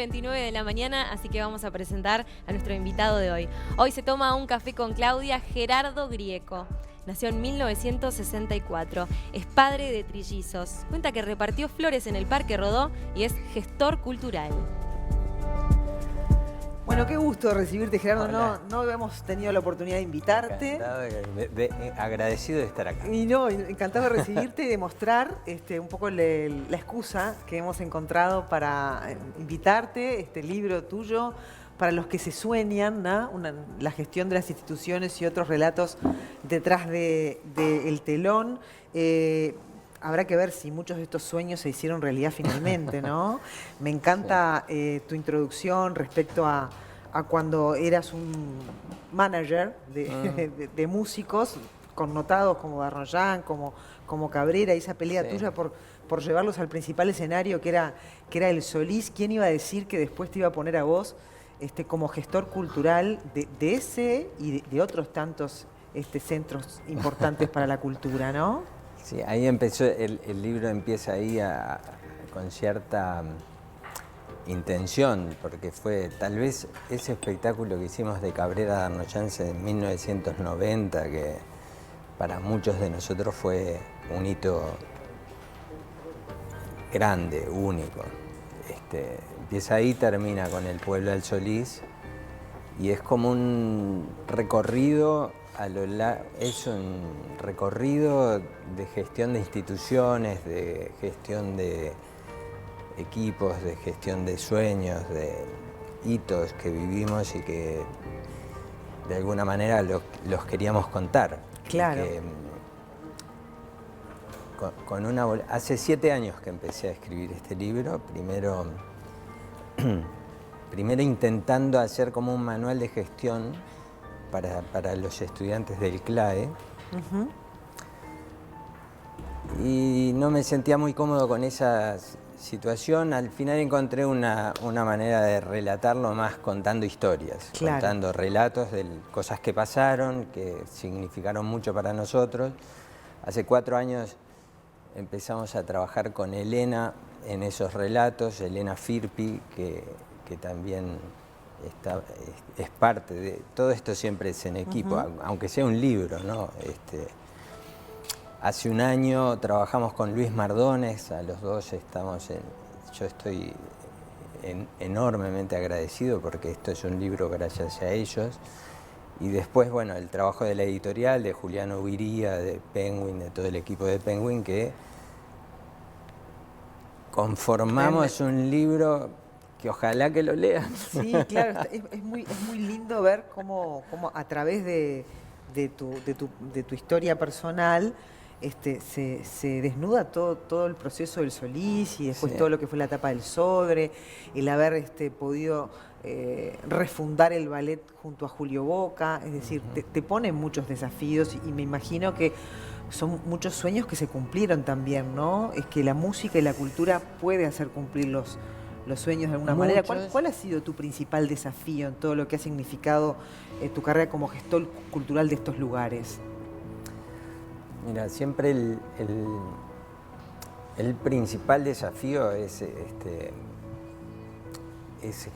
9:29 de la mañana, así que vamos a presentar a nuestro invitado de hoy. Hoy se toma un café con Claudia Gerardo Grieco. Nació en 1964, es padre de trillizos. Cuenta que repartió flores en el Parque Rodó y es gestor cultural. Bueno, qué gusto recibirte, Gerardo. Hola. No habíamos tenido la oportunidad de invitarte. Encantado, agradecido de estar acá. Y no, encantado de recibirte y de mostrar un poco la excusa que hemos encontrado para invitarte, este libro tuyo, para los que se sueñan, ¿no? La gestión de las instituciones y otros relatos detrás del telón. Habrá que ver si muchos de estos sueños se hicieron realidad finalmente, ¿no? Me encanta tu introducción respecto a cuando eras un manager de músicos connotados como Darroyán, como Cabrera, y esa pelea tuya por llevarlos al principal escenario que era el Solís. ¿Quién iba a decir que después te iba a poner a vos como gestor cultural de ese y de otros tantos centros importantes para la cultura, ¿no? Sí, ahí empezó, el libro empieza ahí con cierta intención, porque fue tal vez ese espectáculo que hicimos de Cabrera Darroyán en 1990, que para muchos de nosotros fue un hito grande, único. Empieza ahí, termina con el pueblo del Solís, y es como un recorrido es un recorrido de gestión de instituciones, de gestión de equipos, de gestión de sueños, de hitos que vivimos y que de alguna manera los queríamos contar. Claro. Hace 7 años que empecé a escribir este libro, primero intentando hacer como un manual de gestión para los estudiantes del CLAE. Y no me sentía muy cómodo con esa situación. Al final encontré una manera de relatarlo más contando historias, contando relatos de cosas que pasaron, que significaron mucho para nosotros. Hace 4 años empezamos a trabajar con Elena en esos relatos, Elena Firpi, que también es parte de todo esto, siempre es en equipo, aunque sea un libro, ¿no? Hace un año trabajamos con Luis Mardones, a los dos yo estoy enormemente agradecido porque esto es un libro gracias a ellos. Y después, bueno, el trabajo de la editorial, de Juliano Uiría, de Penguin, de todo el equipo de Penguin, que conformamos un libro que ojalá que lo lean. Sí, claro, es muy lindo ver cómo a través de tu historia personal se desnuda todo el proceso del Solís y después todo lo que fue la etapa del Sodre, el haber podido refundar el ballet junto a Julio Boca, es decir, te ponen muchos desafíos y me imagino que son muchos sueños que se cumplieron también, ¿no? Es que la música y la cultura puede hacer cumplir los sueños de alguna manera. ¿Cuál ha sido tu principal desafío en todo lo que ha significado tu carrera como gestor cultural de estos lugares? Mira, siempre el principal desafío es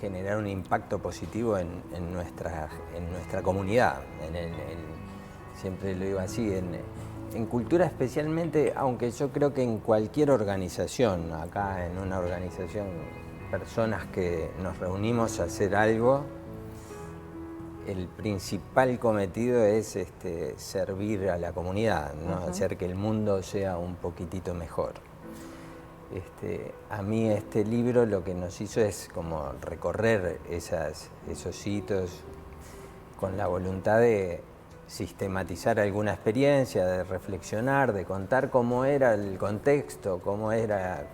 generar un impacto positivo en nuestra comunidad. Siempre lo digo así, en cultura especialmente, aunque yo creo que en cualquier organización, acá en una organización, personas que nos reunimos a hacer algo, el principal cometido es servir a la comunidad, ¿no? Hacer que el mundo sea un poquitito mejor. A mí este libro lo que nos hizo es como recorrer esos hitos con la voluntad de sistematizar alguna experiencia, de reflexionar, de contar cómo era el contexto, cómo era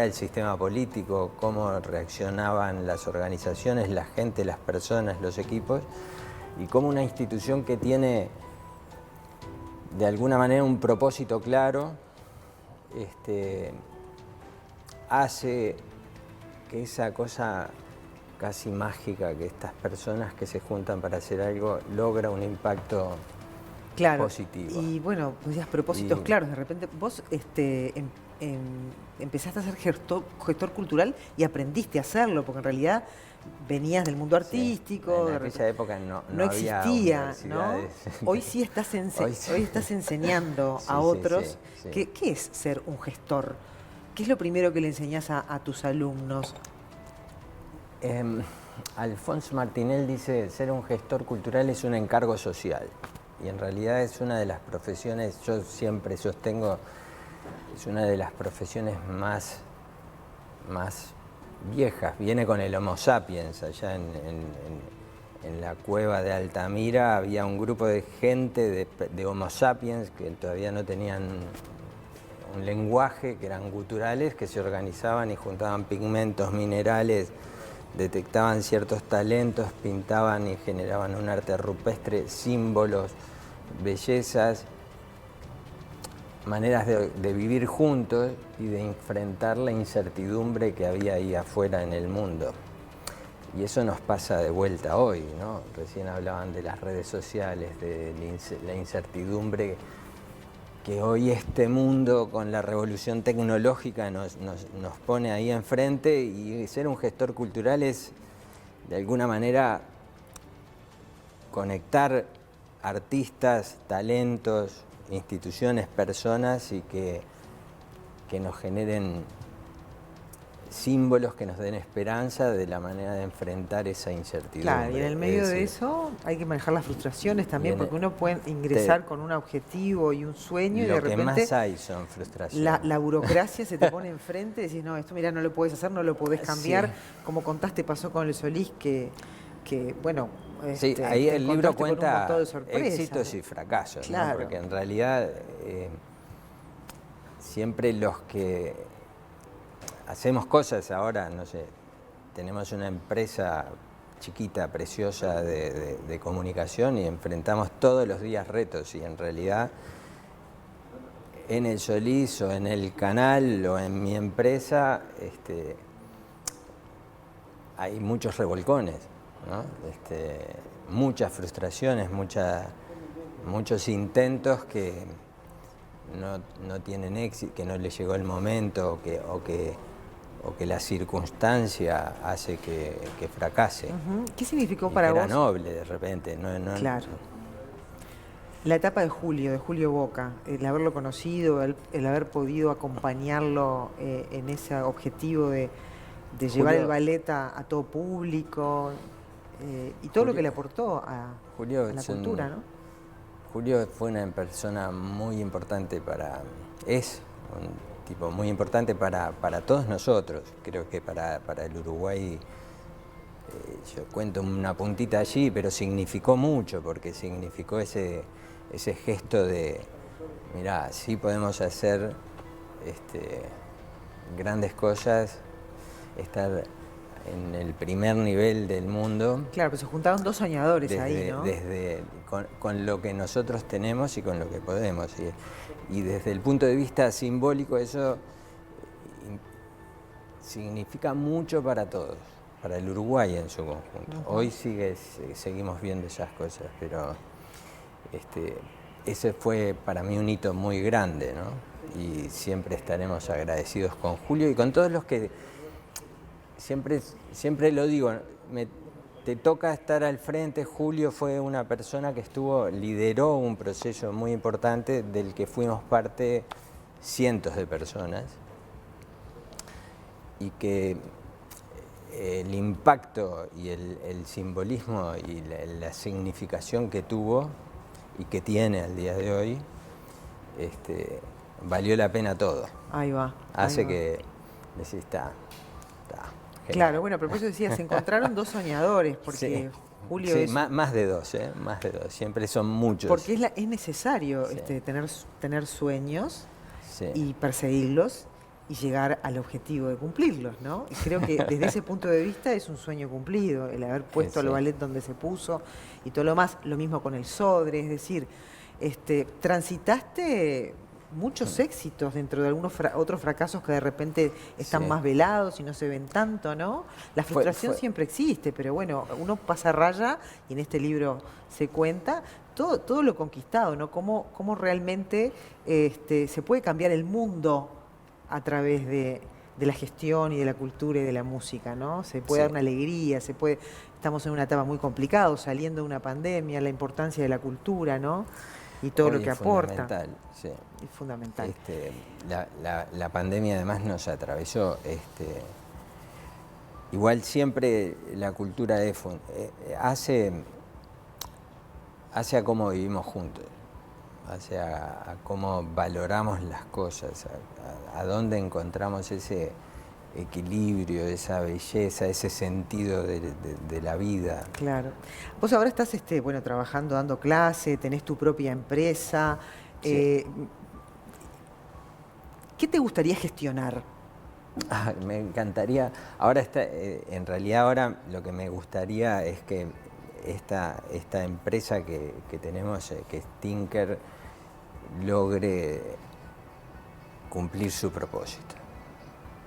el sistema político, cómo reaccionaban las organizaciones, la gente, las personas, los equipos, y cómo una institución que tiene de alguna manera un propósito claro, hace que esa cosa casi mágica, que estas personas que se juntan para hacer algo, logra un impacto positivo. Y bueno, pues ya propósitos claros. De repente vos empezaste a ser gestor cultural y aprendiste a hacerlo, porque en realidad venías del mundo artístico. En aquella época no existía, había ¿no? Hoy sí estás, hoy estás enseñando sí, a otros. sí. ¿Qué es ser un gestor? ¿Qué es lo primero que le enseñás a tus alumnos? Alfonso Martinel dice, ser un gestor cultural es un encargo social. Y en realidad es una de las profesiones, yo siempre sostengo, es una de las profesiones más viejas. Viene con el Homo sapiens. Allá en la cueva de Altamira había un grupo de gente de Homo sapiens que todavía no tenían un lenguaje, que eran guturales, que se organizaban y juntaban pigmentos, minerales, detectaban ciertos talentos, pintaban y generaban un arte rupestre, símbolos, bellezas, maneras de vivir juntos y de enfrentar la incertidumbre que había ahí afuera en el mundo. Y eso nos pasa de vuelta hoy, ¿no? Recién hablaban de las redes sociales, de la incertidumbre que hoy este mundo con la revolución tecnológica nos pone ahí enfrente, y ser un gestor cultural es, de alguna manera, conectar artistas, talentos, instituciones, personas, y que nos generen símbolos que nos den esperanza de la manera de enfrentar esa incertidumbre. Claro, y en el medio de eso hay que manejar las frustraciones también, porque uno puede ingresar con un objetivo y un sueño y de repente lo que más hay son frustraciones. La burocracia se te pone enfrente y decís, no, esto mirá, no lo podés hacer, no lo podés cambiar. Sí. Como contaste, pasó con el Solís, que bueno... Sí, ahí el libro cuenta sorpresa, éxitos y fracasos, claro, ¿no? Porque en realidad siempre los que hacemos cosas ahora, no sé, tenemos una empresa chiquita, preciosa de comunicación, y enfrentamos todos los días retos, y en realidad en el Solís o en el canal o en mi empresa hay muchos revolcones, ¿no? Muchas frustraciones, muchos intentos que no tienen éxito, que no les llegó el momento, o que la circunstancia hace que fracase. ¿Qué significó para vos? Era noble de repente. Claro. La etapa de Julio Boca, el haberlo conocido, el haber podido acompañarlo en ese objetivo de llevar el ballet a todo público, y todo lo que le aportó a la cultura, ¿no? Julio fue una persona muy importante es un tipo muy importante para todos nosotros. Creo que para el Uruguay, yo cuento una puntita allí, pero significó mucho, porque significó ese gesto de, mirá, sí podemos hacer grandes cosas, estar en el primer nivel del mundo. Claro, pues se juntaron dos soñadores ahí, ¿no? Con lo que nosotros tenemos y con lo que podemos. Y desde el punto de vista simbólico, eso significa mucho para todos, para el Uruguay en su conjunto. Hoy seguimos viendo esas cosas, pero ese fue para mí un hito muy grande, ¿no? Y siempre estaremos agradecidos con Julio y con todos los que... Siempre lo digo, te toca estar al frente. Julio fue una persona que lideró un proceso muy importante del que fuimos parte cientos de personas, y que el impacto y el simbolismo y la significación que tuvo y que tiene al día de hoy, valió la pena todo. Ahí va. Hace que decís, está. Claro, bueno, pero por eso decía, se encontraron dos soñadores, porque sí. Julio es... más de dos, siempre son muchos. Porque es necesario tener sueños, sí, y perseguirlos y llegar al objetivo de cumplirlos, ¿no? Y creo que desde ese punto de vista es un sueño cumplido, el haber puesto al ballet donde se puso y todo lo más, lo mismo con el Sodre, es decir, transitaste muchos éxitos dentro de algunos otros fracasos que de repente están más velados y no se ven tanto, ¿no? La frustración siempre existe, pero bueno, uno pasa raya, y en este libro se cuenta todo lo conquistado, ¿no? Cómo realmente se puede cambiar el mundo a través de la gestión y de la cultura y de la música, ¿no? Se puede dar una alegría, estamos en una etapa muy complicada, saliendo de una pandemia, la importancia de la cultura, ¿no? Y todo lo que aporta. Fundamental, sí. Es fundamental. La pandemia además nos atravesó. Igual siempre la cultura hace a cómo vivimos juntos, hace a cómo valoramos las cosas, a dónde encontramos ese equilibrio, esa belleza, ese sentido de la vida. Claro. Vos ahora estás trabajando, dando clase, tenés tu propia empresa. Sí. ¿Qué te gustaría gestionar? Me encantaría. En realidad ahora lo que me gustaría es que esta empresa que tenemos, que es Tinker, logre cumplir su propósito,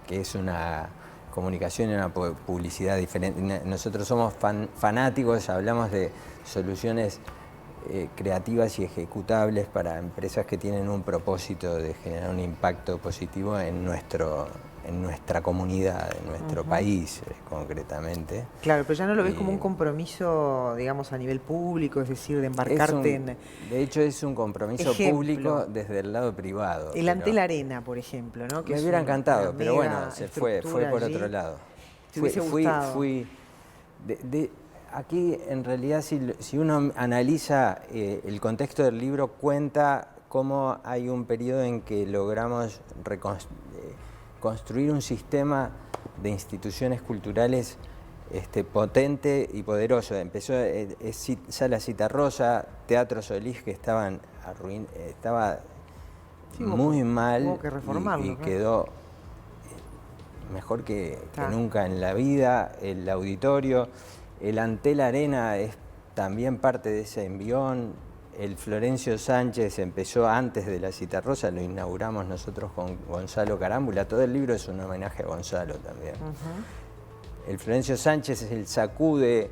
que es una comunicación y una publicidad diferente. Nosotros somos fanáticos, hablamos de soluciones creativas y ejecutables para empresas que tienen un propósito de generar un impacto positivo en nuestra comunidad, en nuestro país concretamente. Claro, pero ya no lo ves como un compromiso, digamos, a nivel público, es decir, de embarcarte en... De hecho, es un compromiso público desde el lado privado. El Antel Arena, por ejemplo, ¿no? Que me hubiera encantado, pero bueno, se fue por otro lado. ¿Te hubiese gustado? Aquí, en realidad, si uno analiza el contexto del libro, cuenta cómo hay un periodo en que logramos construir un sistema de instituciones culturales potente y poderoso. Empezó Sala Citarrosa, Teatro Solís, que estaba muy mal, hubo que reformarlo, y quedó mejor que nunca en la vida. El auditorio, el Antel Arena es también parte de ese envión. El Florencio Sánchez empezó antes de la Citarrosa, lo inauguramos nosotros con Gonzalo Carámbula. Todo el libro es un homenaje a Gonzalo también. El Florencio Sánchez es el sacude,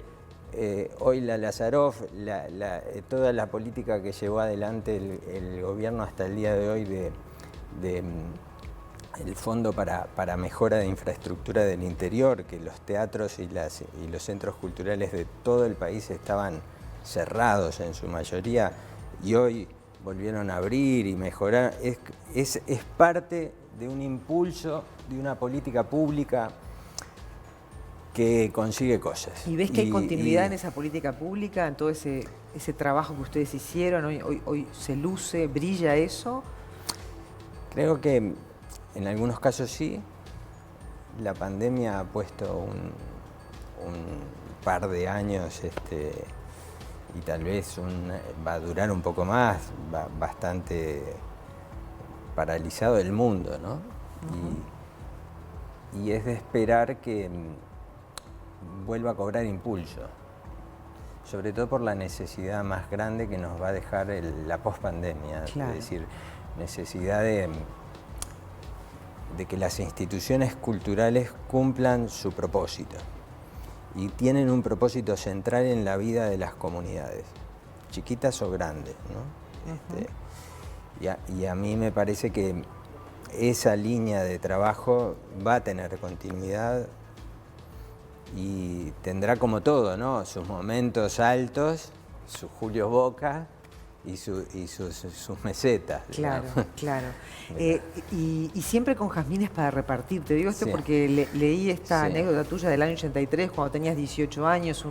hoy la Lazaroff, toda la política que llevó adelante el gobierno hasta el día de hoy el Fondo para Mejora de Infraestructura del Interior, que los teatros y los centros culturales de todo el país estaban cerrados en su mayoría y hoy volvieron a abrir y mejorar. Es parte de un impulso, de una política pública que consigue cosas. ¿Y ves que hay continuidad en esa política pública, en todo ese trabajo que ustedes hicieron? ¿Hoy se luce, brilla eso? Creo que en algunos casos sí. La pandemia ha puesto un par de años y tal vez va a durar un poco más, bastante paralizado el mundo, ¿no? Y es de esperar que vuelva a cobrar impulso, sobre todo por la necesidad más grande que nos va a dejar la pospandemia, claro. Es decir, necesidad de que las instituciones culturales cumplan su propósito. Y tienen un propósito central en la vida de las comunidades, chiquitas o grandes, ¿no? Y a mí me parece que esa línea de trabajo va a tener continuidad y tendrá, como todo, ¿no?, sus momentos altos, su Julio Boca y sus mesetas. Claro, digamos. claro. Y siempre con jazmines para repartir. Te digo esto porque leí esta anécdota tuya del año 83, cuando tenías 18 años,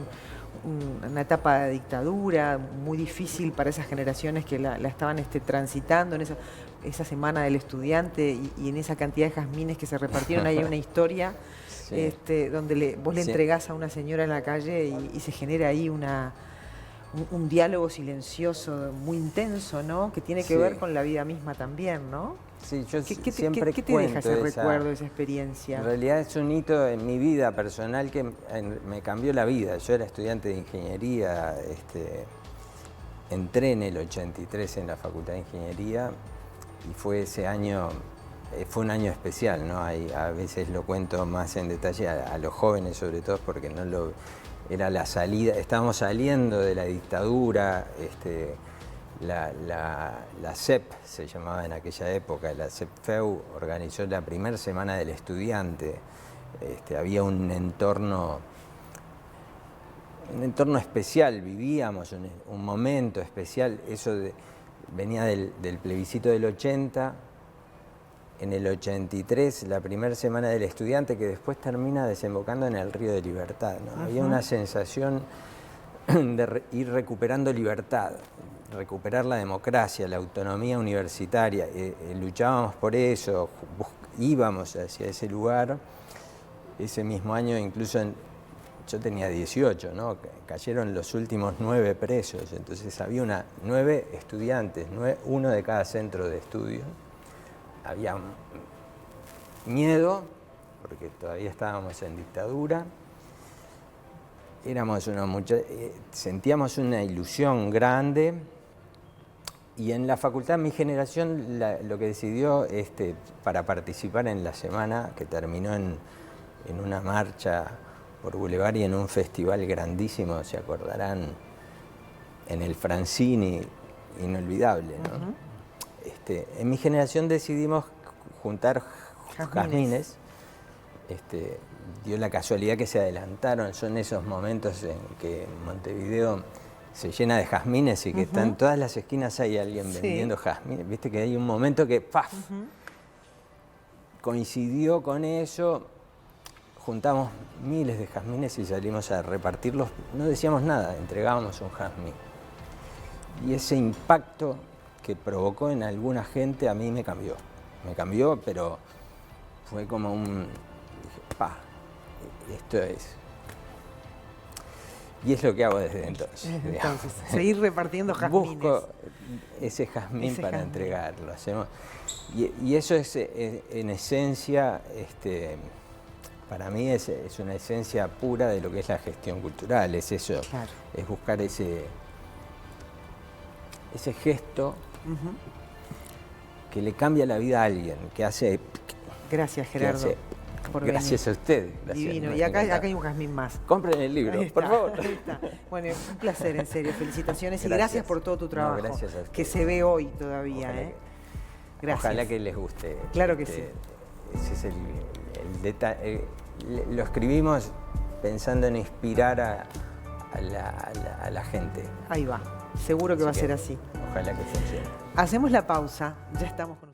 una etapa de dictadura muy difícil para esas generaciones que la estaban transitando en esa semana del estudiante y en esa cantidad de jazmines que se repartieron. Hay una historia donde vos le entregás a una señora en la calle y se genera ahí un diálogo silencioso muy intenso, ¿no? Que tiene que ver con la vida misma también, ¿no? Sí, yo ¿Qué te cuento deja ese recuerdo, esa experiencia? En realidad es un hito en mi vida personal que me cambió la vida. Yo era estudiante de ingeniería, entré en el 83 en la Facultad de Ingeniería y fue ese año, fue un año especial, ¿no? A veces lo cuento más en detalle a los jóvenes, sobre todo porque era la salida, estábamos saliendo de la dictadura, La CEP se llamaba en aquella época, la CEPFEU organizó la primera semana del estudiante. Había un entorno especial, vivíamos un momento especial. Venía del plebiscito del 80, en el 83 la primera semana del estudiante, que después termina desembocando en el Río de Libertad, ¿no? Había una sensación de ir recuperando libertad, recuperar la democracia, la autonomía universitaria. Luchábamos por eso, íbamos hacia ese lugar. Ese mismo año incluso yo tenía 18, ¿no? Cayeron los últimos 9 presos, entonces había 9 estudiantes, 1 de cada centro de estudio. Había miedo, porque todavía estábamos en dictadura. Sentíamos una ilusión grande, y en la facultad mi generación lo que decidió para participar en la semana, que terminó en una marcha por Boulevard y en un festival grandísimo, se acordarán, en el Francini, inolvidable, ¿no? En mi generación decidimos juntar jazmines. Dio la casualidad que se adelantaron. Son esos momentos en que Montevideo se llena de jazmines y que están en todas las esquinas, hay alguien vendiendo jazmines. Viste que hay un momento que ¡paf! Coincidió con eso. Juntamos miles de jazmines y salimos a repartirlos. No decíamos nada, entregábamos un jazmín. Y ese impacto que provocó en alguna gente a mí me cambió. Me cambió, pero fue como dije, ¡pa! Esto es. Y es lo que hago desde entonces. Entonces, seguir repartiendo jazmines. Busco ese jazmín para entregarlo. Y eso es, en esencia, para mí es una esencia pura de lo que es la gestión cultural. Es eso, claro. Es buscar ese gesto que le cambia la vida a alguien, que hace... Gracias, Gerardo. Gracias a usted. Gracias. Divino. Y acá hay un jazmín más. Compren el libro, por favor. Ahí está. Bueno, un placer, en serio. Felicitaciones y Gracias. Gracias por todo tu trabajo. No, gracias a usted. Que se ve hoy todavía. Gracias. Ojalá que les guste. Claro que sí. Ese es el detalle. Lo escribimos pensando en inspirar a la gente. Ahí va. Seguro que va a ser así. Ojalá que funcione. Hacemos la pausa. Ya estamos con